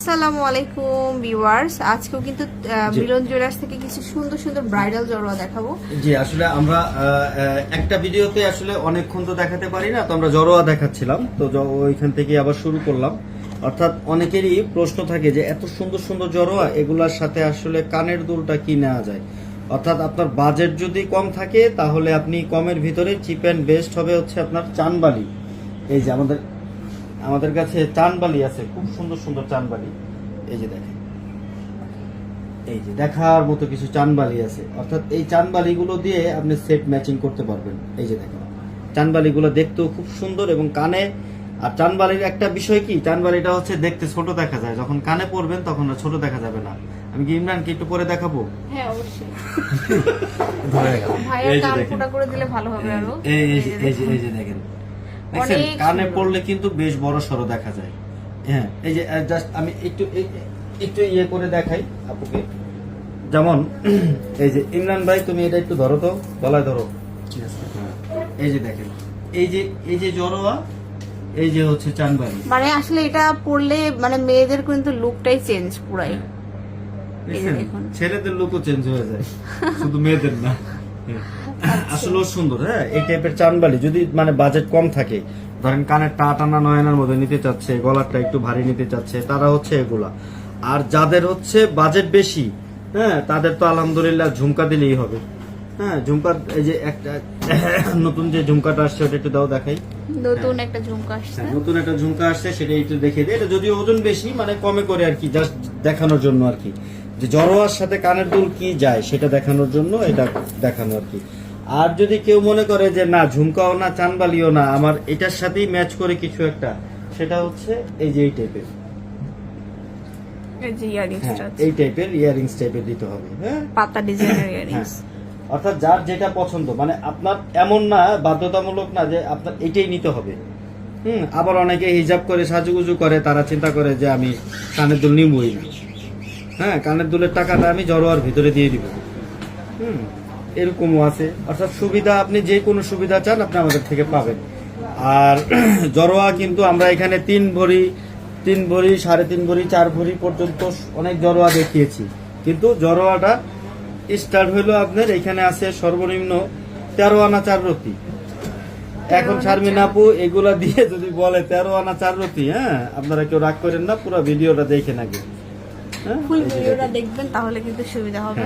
আসসালামু আলাইকুম ভিউয়ার্স, আজকেও কিন্তু মিলন জুয়েলার্স থেকে কিছু সুন্দর সুন্দর ব্রাইডাল জড়োয়া দেখাবো। জি, আসলে আমরা একটা ভিডিওতে আসলে অনেকক্ষণ তো দেখাতে পারি না, তো আমরা জড়োয়া দেখাচ্ছিলাম, তো ওইখান থেকে আবার শুরু করলাম। অর্থাৎ অনেকেরই প্রশ্ন থাকে যে এত সুন্দর সুন্দর জড়োয়া, এগুলার সাথে আসলে কানের দুলটা কি নেওয়া যায়। অর্থাৎ আপনার বাজেট যদি কম থাকে তাহলে আপনি কমের ভিতরে চিপ অ্যান্ড বেস্ট হবে হচ্ছে আপনার চানবালি। এই যে আমাদের কাছে চানবালি আছে, খুব সুন্দর সুন্দর চানবালি। এই যে দেখেন, এই যে দেখার মতো কিছু চানবালি আছে। অর্থাৎ এই চানবালিগুলো দিয়ে আপনি সেট ম্যাচিং করতে পারবেন। এই যে দেখেন, চানবালিগুলো দেখতেও খুব সুন্দর এবং কানে। আর চানবালির একটা বিষয় কি, চানবালিটা হচ্ছে দেখতে ছোট দেখা যায়, যখন কানে পরবেন তখন আর ছোট দেখা যাবে না। আমি কি ইমরানকে একটু পরে দেখাবো? হ্যাঁ অবশ্যই। ধরে গেল। ভাইয়া কান ফোঁটা করে দিলে ভালো হবে আরো। এই যে দেখেন, কানে পড়লে কিন্তু বেশ বড় সড়ো দেখা যায়। হ্যাঁ, এই যে জাস্ট আমি একটু ইয়ে করে দেখাই আপুকে। যেমন এই যে ইমরান ভাই, তুমি এটা একটু ধরো তো, গলায় ধরো। এই যে দেখেন, এই যে জড়োয়া, এই যে হচ্ছে চানবালি। মানে আসলে এটা পরলে মানে মেয়েদের কিন্তু লুকটাই চেঞ্জ পুরাই। ছেলেদের লুকও চেঞ্জ হয়ে যায়, শুধু মেয়েদের না। আসলে সুন্দর। হ্যাঁ, এই টাইপের চানবালি যদি মানে বাজেট কম থাকে, ধরেন কানের টানা নয়নার মধ্যে নিতে চাচ্ছে, গলাটা একটু ভারী নিতে চাচ্ছে, তারা হচ্ছে এগুলা। আর যাদের হচ্ছে বাজেট বেশি, হ্যাঁ, তাদের তো আলহামদুলিল্লাহ ঝুমকা দিলেই হবে। হ্যাঁ, ঝুমকা, এই যে একটা নতুন যে ঝুমকাটা আসছে ওটা একটু দাও, দেখাই। নতুন একটা ঝুমকা আসছে। নতুন একটা ঝুমকা আসছে, সেটা একটু দেখিয়ে দিই। এটা যদিও ওজন বেশি, মানে কমে করে আর কি, জাস্ট দেখানোর জন্য আর কি, যে জড়োয়ার সাথে কানের দুল কি যায় সেটা দেখানোর জন্য এটা দেখানো আর কি। আর যদি কেউ মনে করে যে না, ঝুমকাও না চানবালিও না, আমার এটার সাথেই ম্যাচ করে কিছু একটা, সেটা হচ্ছে এই যে এই টাইপের, এই টাইপের ইয়ারিংস টাইপের দিতে হবে। হ্যাঁ, পাতা ডিজাইনের ইয়ারিংস। অর্থাৎ যার যেটা পছন্দ, মানে আপনার এমন না, বাধ্যতামূলক না যে আপনার এটাই নিতে হবে। আবার অনেকে হিজাব করে সাজুগুজু করে, তারা চিন্তা করে যে আমি কানের দুল নিবই না। হ্যাঁ, কানের দুলের টাকাটা আমি জড়োয়ার ভিতরে দিয়ে দিব। এরকমও আছে। অর্থাৎ সুবিধা, আপনি যে কোনো সুবিধা চান আপনি আমাদের থেকে পাবেন। আর জড়োয়া কিন্তু আমরা এখানে 3 ভরি, 3.5 ভরি, 4 ভরি পর্যন্ত অনেক জড়োয়া দেখিয়েছি। কিন্তু জড়োয়াটা স্টার্ট হইলো আপনার এখানে আছে সর্বনিম্ন 13 আনা 4 রতি। এখন শারমিন আপু এগুলা দিয়ে যদি বলে 13 আনা 4 রতি, হ্যাঁ, আপনারা কেউ রাগ করেন না, পুরো ভিডিওটা দেখেন আগে। ফুল ভিডিওটা দেখবেন, তাহলে কিন্তু সুবিধা হবে।